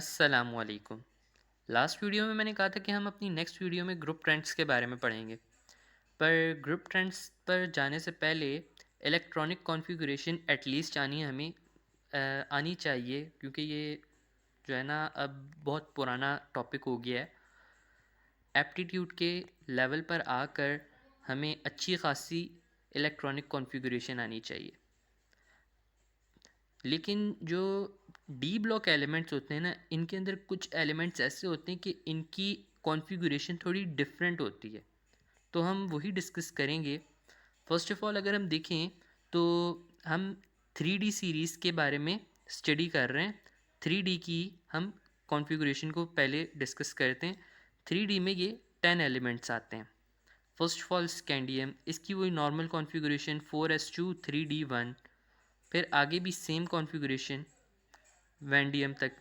अस्सलामुअलैकुम। Last video में मैंने कहा था कि हम अपनी नेक्स्ट वीडियो में ग्रुप ट्रेंड्स के बारे में पढ़ेंगे। पर ग्रुप ट्रेंड्स पर जाने से पहले इलेक्ट्रॉनिक कॉन्फ़िगरेशन एटलीस्ट आनी चाहिए, क्योंकि ये जो है ना अब बहुत पुराना टॉपिक हो गया है। एप्टीट्यूड के लेवल पर आकर हमें अच्छी खासी इलेक्ट्रॉनिक कॉन्फ़िगरेशन आनी चाहिए। लेकिन जो डी ब्लॉक एलिमेंट्स होते हैं ना, इनके अंदर कुछ एलिमेंट्स ऐसे होते हैं कि इनकी कॉन्फ़िगरेशन थोड़ी डिफरेंट होती है, तो हम वही डिस्कस करेंगे। फ़र्स्ट ऑफ़ ऑल अगर हम देखें तो हम 3D सीरीज़ के बारे में स्टडी कर रहे हैं। 3D की हम कॉन्फ़िगरेशन को पहले डिस्कस करते हैं। 3D में ये 10 एलिमेंट्स आते हैं। फर्स्ट ऑफ ऑल स्कैंडियम, इसकी वही नॉर्मल कॉन्फ़िगरेशन 4s2 3d1। फिर आगे भी सेम कॉन्फ़िगरेशन वैंडियम तक।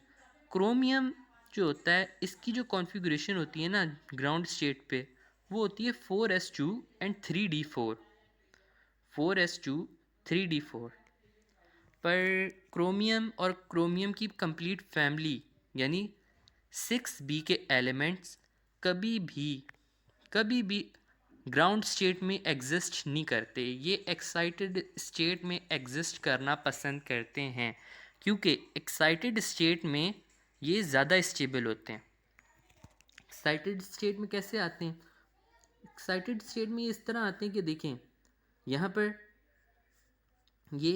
क्रोमियम जो होता है, इसकी जो कॉन्फ़िगरेशन होती है ना ग्राउंड स्टेट पे, वो होती है 4s2 and 3d4। 4s2 3d4। पर क्रोमियम और क्रोमियम की कंप्लीट फैमिली यानी 6b के एलिमेंट्स कभी भी ग्राउंड स्टेट में एग्जिस्ट नहीं करते। ये एक्साइटेड स्टेट में एग्जिस्ट करना पसंद करते हैं, क्योंकि एक्साइटेड स्टेट में ये ज़्यादा स्टेबल होते हैं। एक्साइटेड स्टेट में कैसे आते हैं? एक्साइटेड स्टेट में इस तरह आते हैं कि देखें, यहाँ पर ये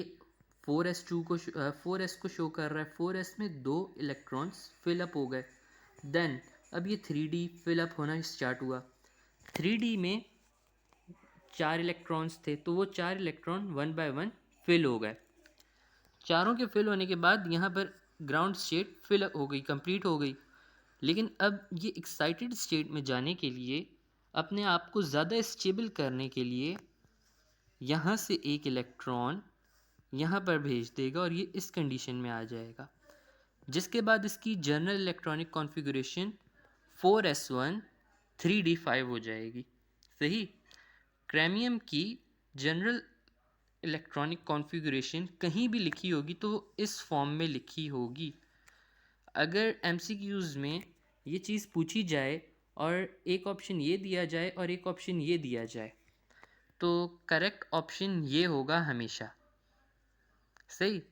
4s को शो कर रहा है। 4s में 2 इलेक्ट्रॉन्स फिलअप हो गए। देन अब ये 3D फिलअप होना स्टार्ट हुआ। 3D में 4 इलेक्ट्रॉन्स थे, तो वो 4 इलेक्ट्रॉन 1 बाय 1 फिल हो गए। चारों के फिल होने के बाद यहाँ पर ग्राउंड स्टेट फिल हो गई, कंप्लीट हो गई। लेकिन अब ये एक्साइटेड स्टेट में जाने के लिए, अपने आप को ज़्यादा स्टेबल करने के लिए, यहाँ से एक इलेक्ट्रॉन यहाँ पर भेज देगा और ये इस कंडीशन में आ जाएगा, जिसके बाद इसकी general electronic configuration 4s1 3d5 हो जाएगी। सही। क्रोमियम की जनरल इलेक्ट्रॉनिक कॉन्फ़िगरेशन कहीं भी लिखी होगी तो इस फॉर्म में लिखी होगी। अगर एमसीक्यूज़ में ये चीज़ पूछी जाए और एक ऑप्शन ये दिया जाए और एक ऑप्शन ये दिया जाए, तो करेक्ट ऑप्शन ये होगा हमेशा। सही।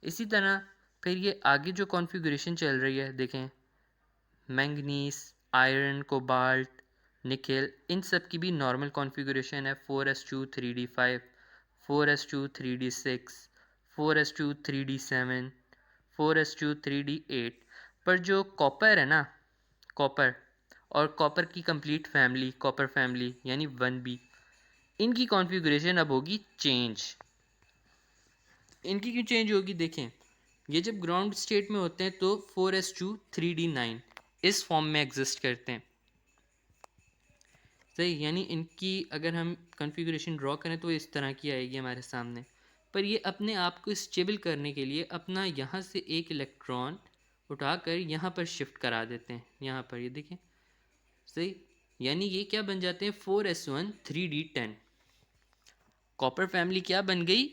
इसी तरह फिर ये आगे जो कॉन्फ़िगरेशन चल रही है, देखें, मैंगनीज, आयरन, कोबाल्ट, निकेल, इन सब की भी नॉर्मल कॉन्फ़िगरेशन है 4s2 3d5, 4s2 3d6, 4s2 3d7, 4s2 3d8। पर जो कॉपर है ना, कॉपर और कॉपर की कंप्लीट फैमिली, कॉपर फैमिली यानी 1b, इनकी कॉन्फ़िगरेशन अब होगी चेंज। इनकी क्यों चेंज होगी? देखें, ये जब ग्राउंड स्टेट में होते हैं तो 4s2 3d9 इस फॉर्म में एग्जिस्ट करते हैं। सही। यानी इनकी अगर हम कॉन्फ़िगरेशन ड्रॉ करें तो इस तरह की आएगी हमारे सामने। पर ये अपने आप को स्टेबल करने के लिए अपना यहाँ से एक इलेक्ट्रॉन उठाकर यहाँ पर शिफ्ट करा देते हैं। यहाँ पर ये देखें। सही। यानी ये क्या बन जाते हैं? 4s1 3d10। कॉपर फैमिली क्या बन गई?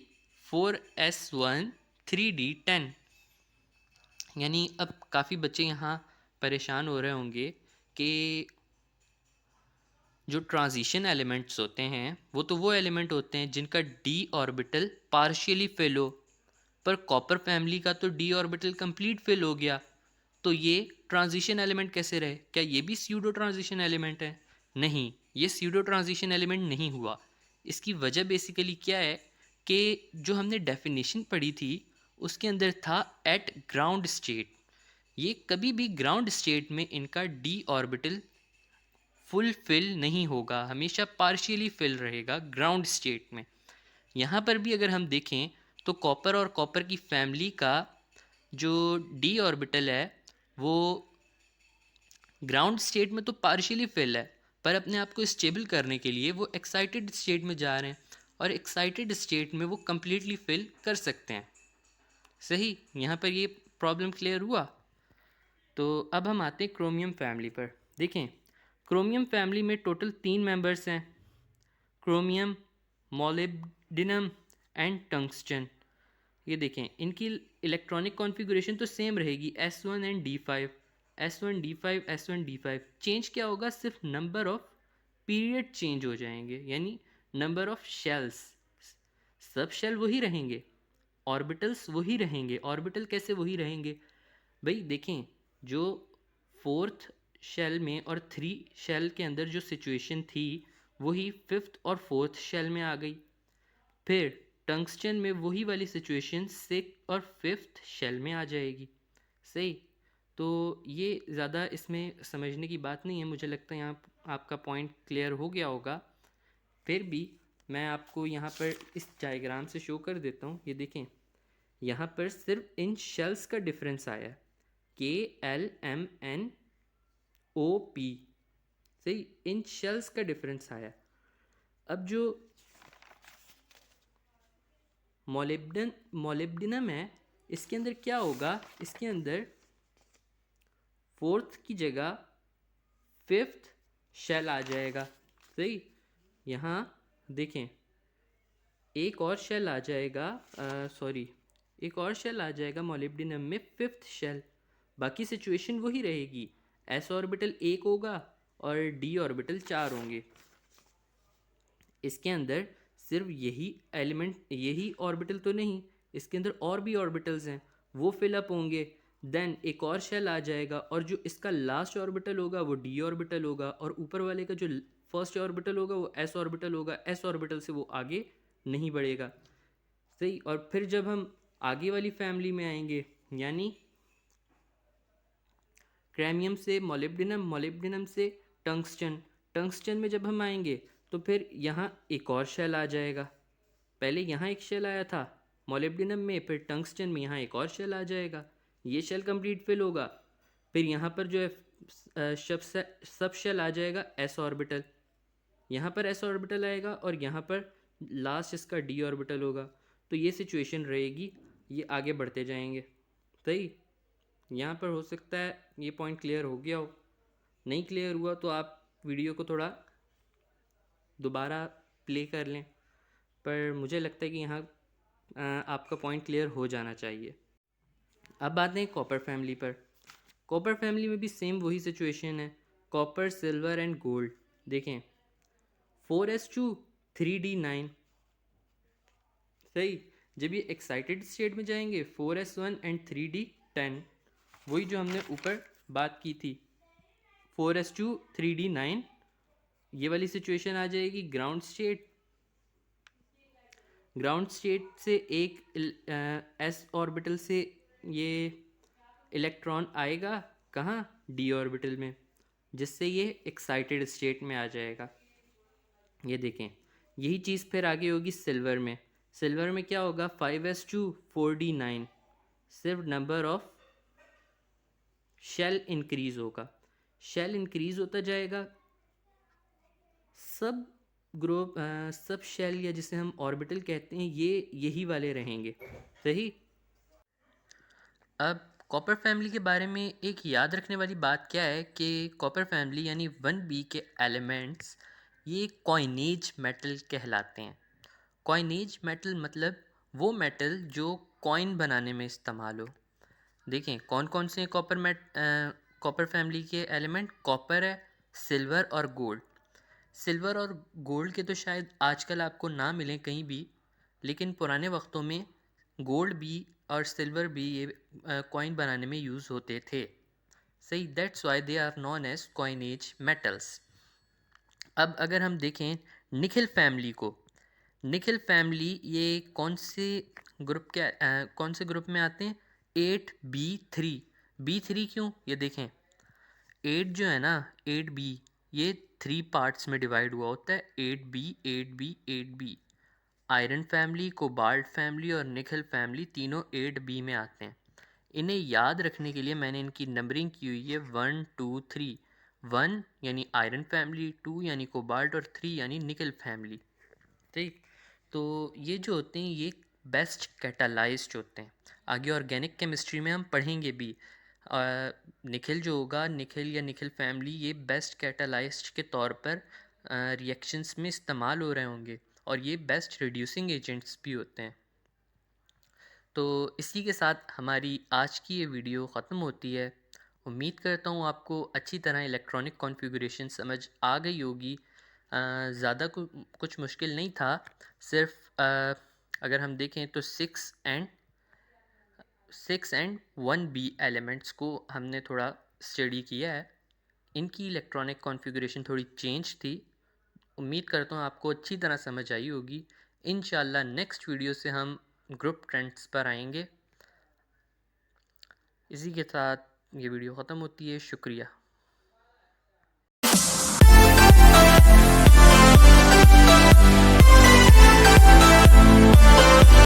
4s1 3d10। यानी अब काफ़ी बच्चे यहाँ परेशान हो रहे होंगे कि जो ट्रांजिशन एलिमेंट्स होते हैं वो एलिमेंट होते हैं जिनका डी ऑर्बिटल पार्शियली फिल हो, पर कॉपर फैमिली का तो डी ऑर्बिटल कंप्लीट फिल हो गया, तो ये ट्रांजिशन एलिमेंट कैसे रहे? क्या ये भी स्यूडो ट्रांजिशन एलिमेंट है? नहीं, ये स्यूडो ट्रांजिशन एलिमेंट नहीं हुआ। इसकी वजह बेसिकली क्या है कि जो हमने डेफिनेशन पढ़ी थी उसके अंदर था एट ग्राउंड स्टेट। ये कभी भी ग्राउंड स्टेट में इनका डी ऑर्बिटल फुल फिल नहीं होगा, हमेशा पार्शियली फिल रहेगा ग्राउंड स्टेट में। यहाँ पर भी अगर हम देखें तो कॉपर और कॉपर की फैमिली का जो डी ऑर्बिटल है वो ग्राउंड स्टेट में तो पार्शियली फिल है, पर अपने आप को स्टेबल करने के लिए वो एक्साइटेड स्टेट में जा रहे हैं, और एक्साइटेड स्टेट में वो कम्प्लीटली फिल कर सकते हैं। सही। यहाँ पर ये प्रॉब्लम क्लियर हुआ। तो अब हम आते हैं क्रोमियम फैमिली पर। देखें, क्रोमियम फैमिली में टोटल 3 मेंबर्स हैं, क्रोमियम, मोलिब्डेनम एंड टंगस्टन। ये देखें, इनकी इलेक्ट्रॉनिक कॉन्फ़िगरेशन तो सेम रहेगी, S1 and D5, S1 D5, S1 D5। Change क्या होगा, सिर्फ नंबर ऑफ पीरियड चेंज हो जाएंगे, यानी नंबर ऑफ शेल्स। सब शेल वही रहेंगे, ऑर्बिटल्स वही रहेंगे। ऑर्बिटल कैसे वही रहेंगे भाई, देखें, जो फोर्थ शेल में और थ्री शेल के अंदर जो सिचुएशन थी वही फिफ्थ और फोर्थ शेल में आ गई। फिर टंगस्टन में वही वाली सिचुएशन सिक्स और फिफ्थ शेल में आ जाएगी। सही, तो ये ज़्यादा इसमें समझने की बात नहीं है, मुझे लगता है यहाँ आपका पॉइंट क्लियर हो गया होगा। फिर भी मैं आपको यहाँ पर इस डायग्राम से शो कर देता हूँ। ये देखें, यहाँ पर सिर्फ इन शेल्स का डिफरेंस आया, KLMNOP। सही, इन शेल्स का डिफरेंस आया। अब जो मोलिब्डेनम है, इसके अंदर क्या होगा, इसके अंदर फोर्थ की जगह फिफ्थ शेल आ जाएगा। सही, यहाँ देखें, एक और शेल आ जाएगा, एक और शेल आ जाएगा मोलिब्डेनम में, फिफ्थ शेल। बाकी सिचुएशन वही रहेगी, s ऑर्बिटल एक होगा और d ऑर्बिटल 4 होंगे। इसके अंदर सिर्फ यही एलिमेंट, यही ऑर्बिटल तो नहीं, इसके अंदर और भी ऑर्बिटल्स हैं, वो फिलअप होंगे। देन एक और शेल आ जाएगा और जो इसका लास्ट ऑर्बिटल होगा वो d ऑर्बिटल होगा, और ऊपर वाले का जो फर्स्ट ऑर्बिटल होगा वो s ऑर्बिटल होगा। s ऑर्बिटल से वो आगे नहीं बढ़ेगा। सही, और फिर जब हम आगे वाली फैमिली में आएंगे, यानी क्रैमियम से मोलिब्डेनम, मोलिब्डेनम से टंगस्टन, टंगस्टन में जब हम आएंगे तो फिर यहाँ एक और शेल आ जाएगा। पहले यहाँ एक शेल आया था मोलिब्डेनम में, फिर टंगस्टन में यहाँ एक और शेल आ जाएगा। ये शेल कंप्लीट फिल होगा, फिर यहाँ पर जो है सब शेल आ जाएगा s ऑर्बिटल, यहाँ पर s ऑर्बिटल आएगा और यहाँ पर लास्ट इसका d ऑर्बिटल होगा। तो ये सिचुएशन रहेगी, ये आगे बढ़ते जाएंगे। सही, यहाँ पर हो सकता है ये पॉइंट क्लियर हो गया हो, नहीं क्लियर हुआ तो आप वीडियो को थोड़ा दोबारा प्ले कर लें, पर मुझे लगता है कि यहाँ आपका पॉइंट क्लियर हो जाना चाहिए। अब आते हैं कॉपर फैमिली पर। कॉपर फैमिली में भी सेम वही सिचुएशन है, कॉपर, सिल्वर एंड गोल्ड। देखें, 4s2 3d9। सही, जब ये एक्साइटेड स्टेट में जाएंगे 4s1 एंड 3d10, वही जो हमने ऊपर बात की थी, 4s2 3d9, ये वाली सिचुएशन आ जाएगी ग्राउंड स्टेट। ग्राउंड स्टेट से एक s ऑर्बिटल से ये इलेक्ट्रॉन आएगा कहाँ, d ऑर्बिटल में, जिससे ये एक्साइटेड स्टेट में आ जाएगा। ये देखें, यही चीज़ फिर आगे होगी सिल्वर में। सिल्वर में क्या होगा, 5s2 4d9, सिर्फ नंबर ऑफ शेल इंक्रीज होगा, शेल इंक्रीज होता जाएगा। सब ग्रुप सब शेल, या जिसे हम ऑर्बिटल कहते हैं, ये यही वाले रहेंगे। सही, अब कॉपर फैमिली के बारे में एक याद रखने वाली बात क्या है कि कॉपर फैमिली यानी 1b के एलिमेंट्स ये कॉइनेज मेटल कहलाते हैं। कॉइनेज मेटल मतलब वो मेटल जो कॉइन बनाने में इस्तेमाल हो। देखें, कौन कौन से कॉपर फैमिली के एलिमेंट, कॉपर है, सिल्वर और गोल्ड। सिल्वर और गोल्ड के तो शायद आजकल आपको ना मिलें कहीं भी, लेकिन पुराने वक्तों में गोल्ड भी और सिल्वर भी ये कॉइन बनाने में यूज़ होते थे। सही, that's why they are known as coinage metals. अब अगर हम देखें निखिल फैमिली को, निखिल फैमिली ये कौन से ग्रुप में आते हैं, 8b3। b3 क्यों, ये देखें, 8 जो है ना, 8b, ये 3 पार्ट्स में डिवाइड हुआ होता है, 8b 8b 8b। Iron family, cobalt family और निकल फैमिली तीनों 8b में आते हैं। इन्हें याद रखने के लिए मैंने इनकी नंबरिंग की हुई है 1 2 3। 1 यानी आयरन फैमिली, 2 यानी कोबाल्ट और 3 यानी निकल फैमिली। ठीक, तो ये जो होते हैं ये बेस्ट कैटालाइज्ड होते हैं। आगे ऑर्गेनिक केमिस्ट्री में हम पढ़ेंगे भी, निखिल जो होगा, निखिल या निखिल फैमिली, ये बेस्ट कैटालाइज्ड के तौर पर रिएक्शंस में इस्तेमाल हो रहे होंगे और ये बेस्ट रिड्यूसिंग एजेंट्स भी होते हैं। तो इसी के साथ हमारी आज की ये वीडियो ख़त्म होती है। उम्मीद करता हूँ आपको अच्छी तरह इलेक्ट्रॉनिक कॉन्फ़िगरेशन समझ आ गई होगी। ज़्यादा कुछ मुश्किल नहीं था। सिर्फ अगर हम देखें तो सिक्स एंड 1B एलिमेंट्स को हमने थोड़ा स्टडी किया है। इनकी इलेक्ट्रॉनिक कॉन्फ़िगरेशन थोड़ी चेंज थी। उम्मीद करता हूँ आपको अच्छी तरह समझ आई होगी। इंशाल्लाह नेक्स्ट वीडियो से हम ग्रुप ट्रेंड्स पर आएंगे। इसी के साथ ये वीडियो ख़त्म होती है। शुक्रिया।